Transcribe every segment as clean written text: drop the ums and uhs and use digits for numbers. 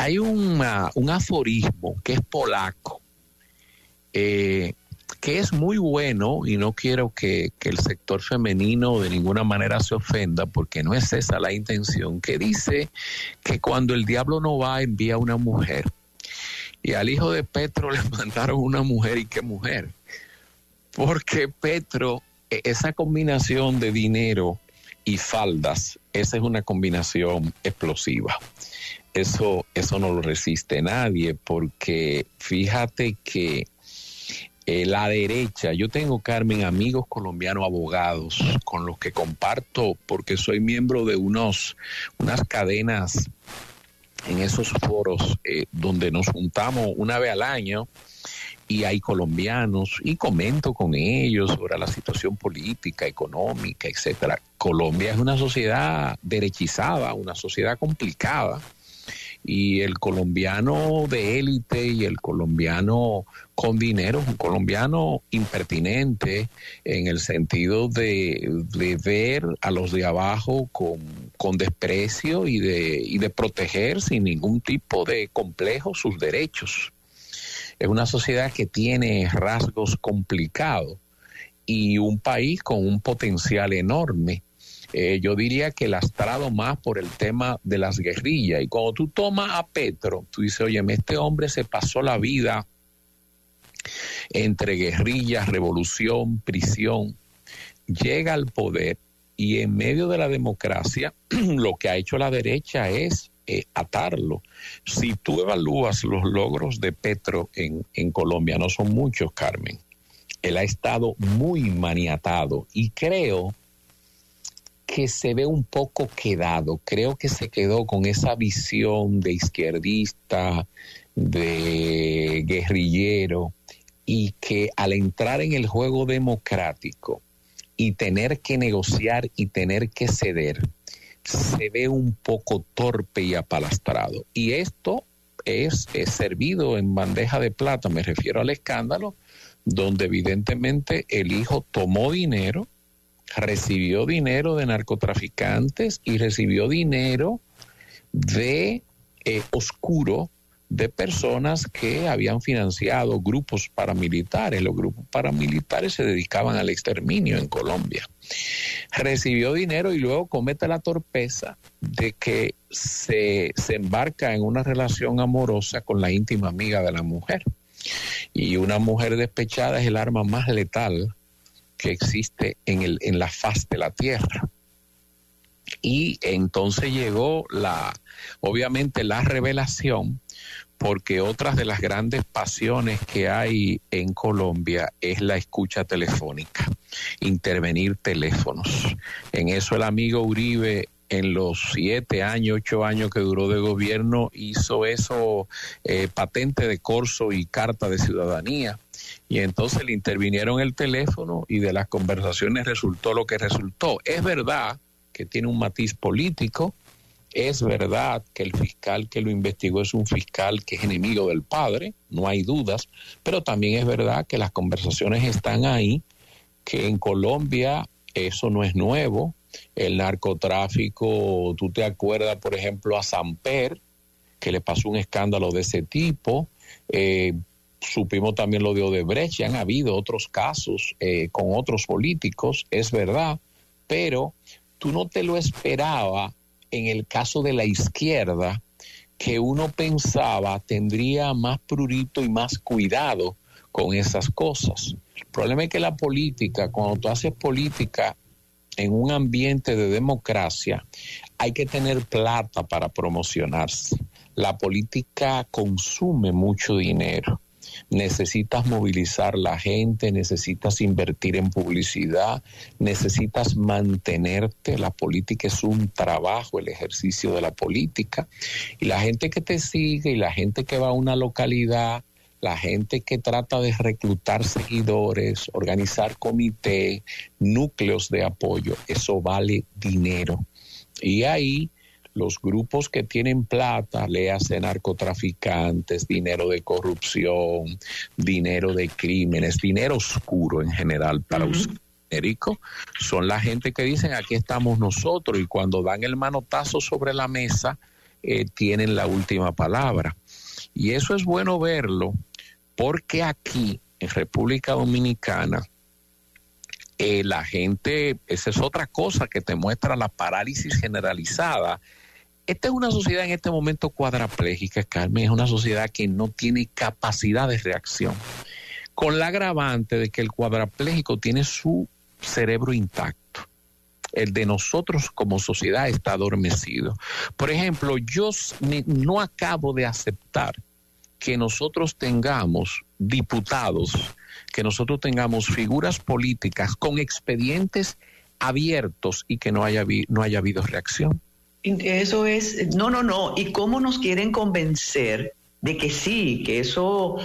hay un aforismo que es polaco, que es muy bueno, y no quiero que el sector femenino de ninguna manera se ofenda, porque no es esa la intención, que dice que cuando el diablo no va, envía una mujer. Y al hijo de Petro le mandaron una mujer, ¿y qué mujer? Porque Petro, esa combinación de dinero y faldas, esa es una combinación explosiva. Eso no lo resiste nadie, porque fíjate que la derecha, yo tengo, Carmen, amigos colombianos abogados con los que comparto, porque soy miembro de unas cadenas en esos foros donde nos juntamos una vez al año, y hay colombianos, y comento con ellos sobre la situación política, económica, etcétera. Colombia es una sociedad derechizada, una sociedad complicada, y el colombiano de élite y el colombiano con dinero es un colombiano impertinente, en el sentido de ver a los de abajo con desprecio y de proteger sin ningún tipo de complejo sus derechos. Es una sociedad que tiene rasgos complicados y un país con un potencial enorme. Yo diría que lastrado más por el tema de las guerrillas. Y cuando tú tomas a Petro, tú dices, oye, este hombre se pasó la vida entre guerrillas, revolución, prisión, llega al poder, y en medio de la democracia lo que ha hecho la derecha es atarlo. Si tú evalúas los logros de Petro en Colombia, no son muchos, Carmen. Él ha estado muy maniatado y creo que se ve un poco quedado. Creo que se quedó con esa visión de izquierdista, de guerrillero, y que al entrar en el juego democrático y tener que negociar y tener que ceder, se ve un poco torpe y apalastrado. Y esto es servido en bandeja de plata, me refiero al escándalo, donde evidentemente el hijo tomó dinero, recibió dinero de narcotraficantes y recibió dinero de oscuro de personas que habían financiado grupos paramilitares. Los grupos paramilitares se dedicaban al exterminio en Colombia. Recibió dinero y luego comete la torpeza de que se embarca en una relación amorosa con la íntima amiga de la mujer. Y una mujer despechada es el arma más letal que existe en la faz de la tierra. Y entonces llegó obviamente la revelación, porque otras de las grandes pasiones que hay en Colombia es la escucha telefónica, intervenir teléfonos. En eso el amigo Uribe, en los 7 años, 8 años que duró de gobierno, hizo eso, patente de corso y carta de ciudadanía. Y entonces le intervinieron el teléfono y de las conversaciones resultó lo que resultó. Es verdad que tiene un matiz político, es verdad que el fiscal que lo investigó es un fiscal que es enemigo del padre, no hay dudas, pero también es verdad que las conversaciones están ahí, que en Colombia eso no es nuevo. El narcotráfico, tú te acuerdas, por ejemplo, a Samper, que le pasó un escándalo de ese tipo. Supimos también lo de Odebrecht, y han habido otros casos con otros políticos, es verdad, pero tú no te lo esperaba en el caso de la izquierda, que uno pensaba tendría más prurito y más cuidado con esas cosas. El problema es que la política, cuando tú haces política en un ambiente de democracia, hay que tener plata para promocionarse. La política consume mucho dinero. Necesitas movilizar la gente, necesitas invertir en publicidad, necesitas mantenerte. La política es un trabajo, el ejercicio de la política. Y la gente que te sigue y la gente que va a una localidad, la gente que trata de reclutar seguidores, organizar comité, núcleos de apoyo, eso vale dinero. Y ahí los grupos que tienen plata, léase narcotraficantes, dinero de corrupción, dinero de crímenes, dinero oscuro en general para usar genérico, son la gente que dicen aquí estamos nosotros, y cuando dan el manotazo sobre la mesa tienen la última palabra. Y eso es bueno verlo porque aquí en República Dominicana la gente, esa es otra cosa que te muestra la parálisis generalizada. Esta es una sociedad en este momento cuadraplégica, Carmen, es una sociedad que no tiene capacidad de reacción, con la agravante de que el cuadraplégico tiene su cerebro intacto. El de nosotros como sociedad está adormecido. Por ejemplo, yo no acabo de aceptar que nosotros tengamos diputados, que nosotros tengamos figuras políticas con expedientes abiertos y que no haya habido reacción. Eso es, no. ¿Y cómo nos quieren convencer de que sí, que eso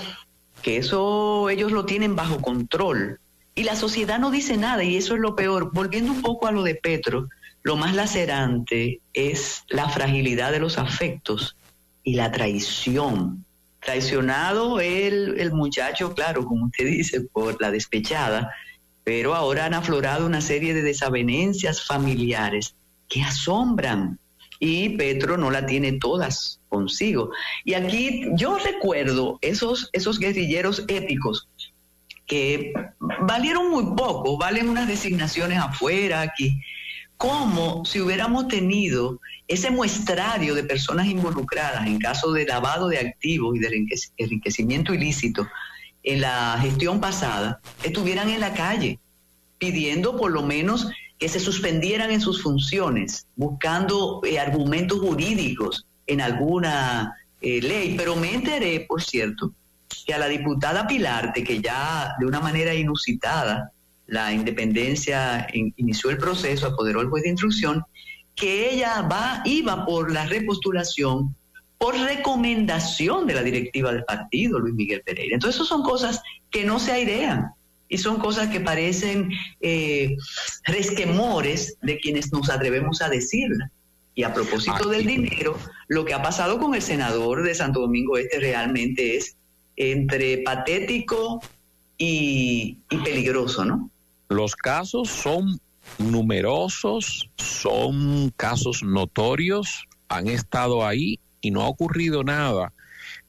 ellos lo tienen bajo control? Y la sociedad no dice nada, y eso es lo peor. Volviendo un poco a lo de Petro, lo más lacerante es la fragilidad de los afectos y la traición. Traicionado el muchacho, claro, como usted dice, por la despechada, pero ahora han aflorado una serie de desavenencias familiares que asombran, y Petro no la tiene todas consigo. Y aquí yo recuerdo esos guerrilleros épicos que valieron muy poco, valen unas designaciones afuera aquí, como si hubiéramos tenido ese muestrario de personas involucradas en caso de lavado de activos y de enriquecimiento ilícito en la gestión pasada, estuvieran en la calle pidiendo por lo menos que se suspendieran en sus funciones, buscando argumentos jurídicos en alguna ley. Pero me enteré, por cierto, que a la diputada Pilarte, que ya de una manera inusitada la independencia inició el proceso, apoderó el juez de instrucción, que ella iba por la repostulación por recomendación de la directiva del partido, Luis Miguel Pereira. Entonces, eso son cosas que no se airean y son cosas que parecen resquemores de quienes nos atrevemos a decirla. Y a propósito del dinero, lo que ha pasado con el senador de Santo Domingo Este realmente es entre patético y peligroso, ¿no? Los casos son numerosos, son casos notorios, han estado ahí y no ha ocurrido nada.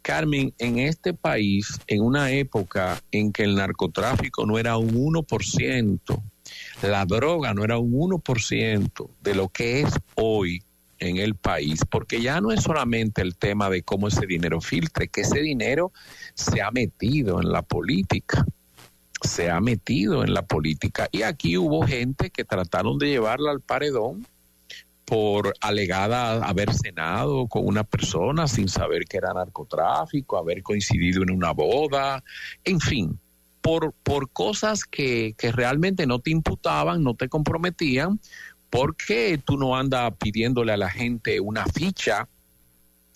Carmen, en este país, en una época en que el narcotráfico no era un 1%, la droga no era un 1% de lo que es hoy en el país, porque ya no es solamente el tema de cómo ese dinero filtre, que ese dinero se ha metido en la política. Y aquí hubo gente que trataron de llevarla al paredón por alegada haber cenado con una persona sin saber que era narcotráfico, haber coincidido en una boda, en fin, por cosas que realmente no te imputaban, no te comprometían, porque tú no andas pidiéndole a la gente una ficha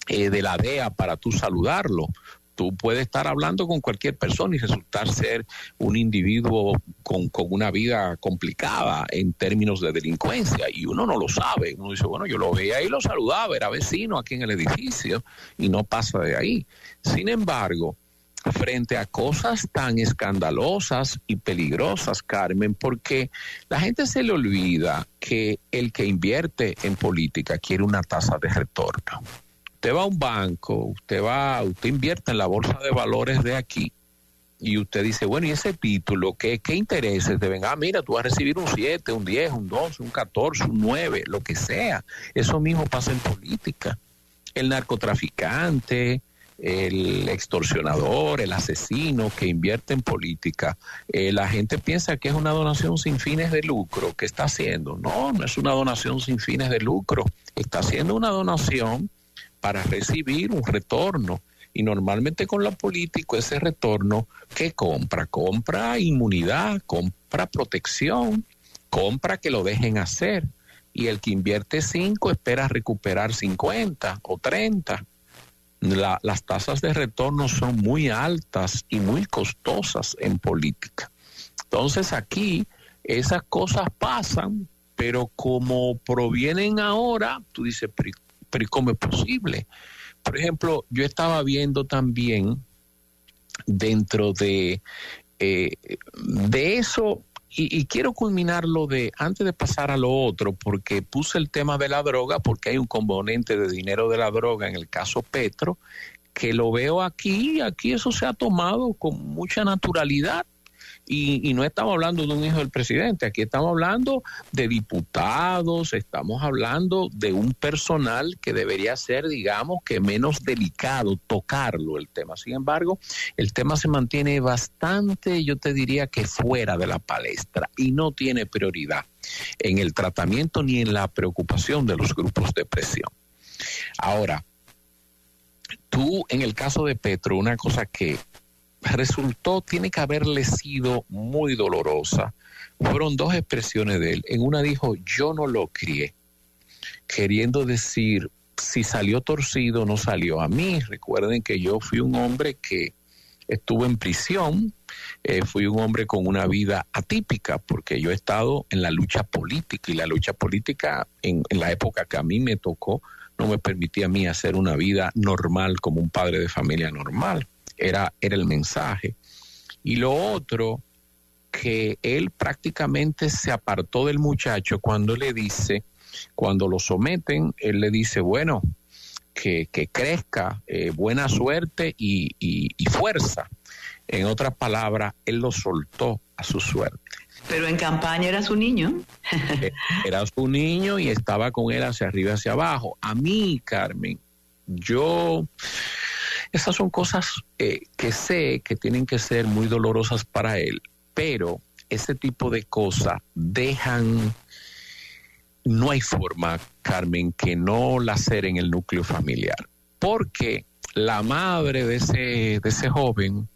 de la DEA para tú saludarlo. Tú puedes estar hablando con cualquier persona y resultar ser un individuo con una vida complicada en términos de delincuencia, y uno no lo sabe. Uno dice, bueno, yo lo veía y lo saludaba, era vecino aquí en el edificio, y no pasa de ahí. Sin embargo, frente a cosas tan escandalosas y peligrosas, Carmen, porque la gente se le olvida que el que invierte en política quiere una tasa de retorno. Usted va a un banco, usted invierte en la bolsa de valores de aquí y usted dice, bueno, ¿y ese título qué intereses te ven? Mira, tú vas a recibir un 7, un 10, un 12, un 14, un 9, lo que sea. Eso mismo pasa en política. El narcotraficante, el extorsionador, el asesino que invierte en política, la gente piensa que es una donación sin fines de lucro. ¿Qué está haciendo? No es una donación sin fines de lucro. Está haciendo una donación para recibir un retorno, y normalmente con lo político ese retorno, ¿qué compra? Compra inmunidad, compra protección, compra que lo dejen hacer, y el que invierte 5 espera recuperar 50 o 30. Las tasas de retorno son muy altas y muy costosas en política. Entonces aquí esas cosas pasan, pero como provienen ahora, tú dices, pero ¿cómo es posible? Por ejemplo, yo estaba viendo también dentro de eso Y quiero culminarlo antes de pasar a lo otro, porque puse el tema de la droga, porque hay un componente de dinero de la droga en el caso Petro, que lo veo aquí eso se ha tomado con mucha naturalidad. Y no estamos hablando de un hijo del presidente, aquí estamos hablando de diputados, estamos hablando de un personal que debería ser, digamos, que menos delicado tocarlo el tema. Sin embargo, el tema se mantiene bastante, yo te diría que fuera de la palestra y no tiene prioridad en el tratamiento ni en la preocupación de los grupos de presión. Ahora, tú en el caso de Petro, una cosa que tiene que haberle sido muy dolorosa. Fueron dos expresiones de él. En una dijo, yo no lo crié, queriendo decir, si salió torcido, no salió a mí. Recuerden que yo fui un hombre que estuvo en prisión, fui un hombre con una vida atípica, porque yo he estado en la lucha política, y la lucha política en la época que a mí me tocó, no me permitía a mí hacer una vida normal como un padre de familia normal. Era el mensaje. Y lo otro, que él prácticamente se apartó del muchacho cuando le dice, cuando lo someten, él le dice, bueno, que crezca, buena suerte y fuerza. En otras palabras, él lo soltó a su suerte. Pero en campaña era su niño. Era su niño y estaba con él hacia arriba y hacia abajo. A mí, Carmen, esas son cosas que sé que tienen que ser muy dolorosas para él, pero ese tipo de cosas no hay forma, Carmen, que no laceren el núcleo familiar, porque la madre de ese joven,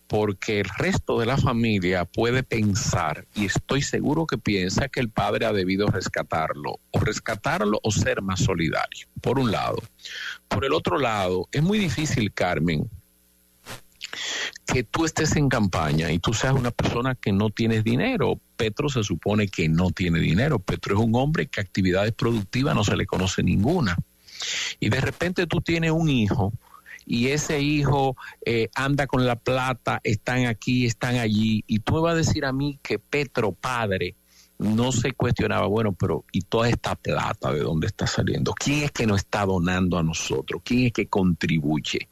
porque el resto de la familia puede pensar, y estoy seguro que piensa, que el padre ha debido rescatarlo o ser más solidario, por un lado. Por el otro lado, es muy difícil, Carmen, que tú estés en campaña y tú seas una persona que no tienes dinero. Petro se supone que no tiene dinero. Petro es un hombre que actividades productivas no se le conoce ninguna. Y de repente tú tienes un hijo, y ese hijo anda con la plata, están aquí, están allí, y tú me vas a decir a mí que Petro, padre, no se cuestionaba, bueno, pero ¿y toda esta plata de dónde está saliendo? ¿Quién es que nos está donando a nosotros? ¿Quién es que contribuye?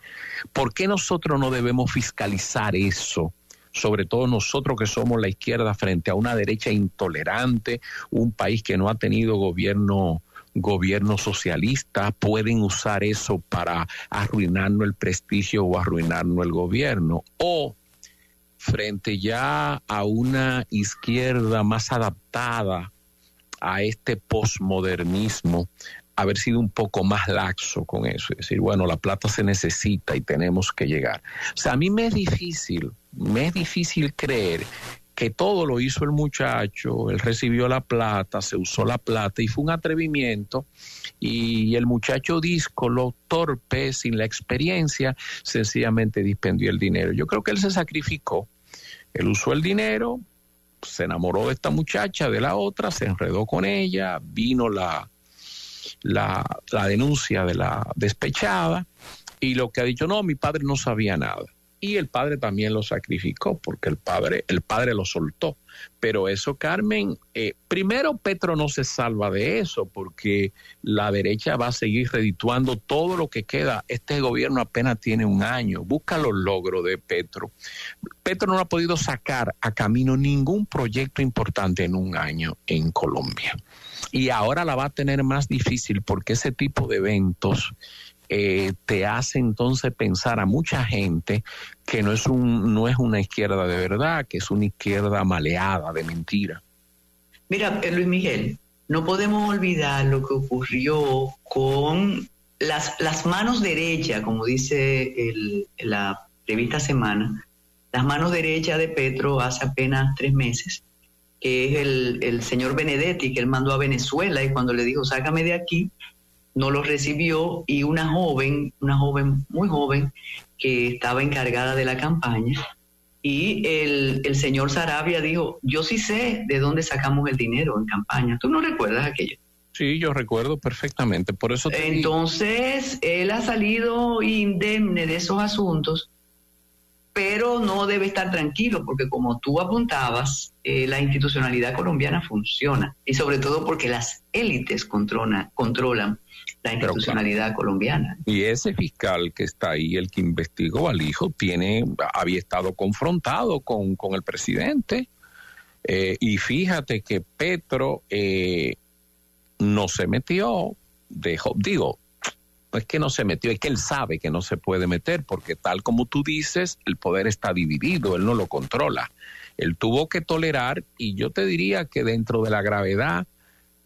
¿Por qué nosotros no debemos fiscalizar eso? Sobre todo nosotros que somos la izquierda frente a una derecha intolerante, un país que no ha tenido gobierno socialista, pueden usar eso para arruinarnos el prestigio o arruinarnos el gobierno. O frente ya a una izquierda más adaptada a este posmodernismo, haber sido un poco más laxo con eso, es decir, bueno, la plata se necesita y tenemos que llegar. O sea, a mí me es difícil creer que todo lo hizo el muchacho, él recibió la plata, se usó la plata y fue un atrevimiento, y el muchacho díscolo, torpe, sin la experiencia, sencillamente dispendió el dinero. Yo creo que él se sacrificó, él usó el dinero, se enamoró de esta muchacha, de la otra, se enredó con ella, vino la denuncia de la despechada, y lo que ha dicho, no, mi padre no sabía nada. Y el padre también lo sacrificó, porque el padre lo soltó. Pero eso, Carmen, primero Petro no se salva de eso, porque la derecha va a seguir redituando todo lo que queda. Este gobierno apenas tiene un año. Busca los logros de Petro. Petro no ha podido sacar a camino ningún proyecto importante en un año en Colombia. Y ahora la va a tener más difícil, porque ese tipo de eventos te hace entonces pensar a mucha gente que no es una izquierda de verdad, que es una izquierda maleada de mentira. Mira, Luis Miguel, no podemos olvidar lo que ocurrió con las manos derechas, como dice la revista Semana, las manos derechas de Petro hace apenas 3 meses, que es el señor Benedetti, que él mandó a Venezuela, y cuando le dijo, sácame de aquí, no lo recibió, y una joven muy joven, que estaba encargada de la campaña, y el señor Sarabia dijo, yo sí sé de dónde sacamos el dinero en campaña. ¿Tú no recuerdas aquello? Sí, yo recuerdo perfectamente, por eso te Entonces, él ha salido indemne de esos asuntos, pero no debe estar tranquilo porque como tú apuntabas, la institucionalidad colombiana funciona y sobre todo porque las élites controlan la institucionalidad colombiana. Y ese fiscal que está ahí, el que investigó al hijo, había estado confrontado con el presidente. Y fíjate que Petro no se metió, no es que no se metió, es que él sabe que no se puede meter, porque tal como tú dices, el poder está dividido, él no lo controla. Él tuvo que tolerar, y yo te diría que dentro de la gravedad,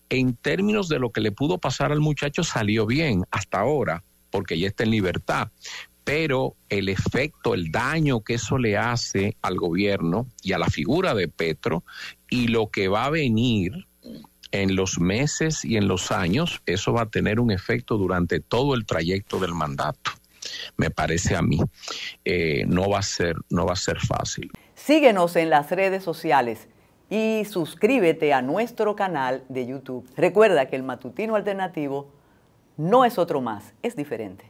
en términos de lo que le pudo pasar al muchacho, salió bien hasta ahora, porque ya está en libertad. Pero el efecto, el daño que eso le hace al gobierno y a la figura de Petro, y lo que va a venir en los meses y en los años, eso va a tener un efecto durante todo el trayecto del mandato. Me parece a mí, no va a ser fácil. Síguenos en las redes sociales y suscríbete a nuestro canal de YouTube. Recuerda que el Matutino Alternativo no es otro más, es diferente.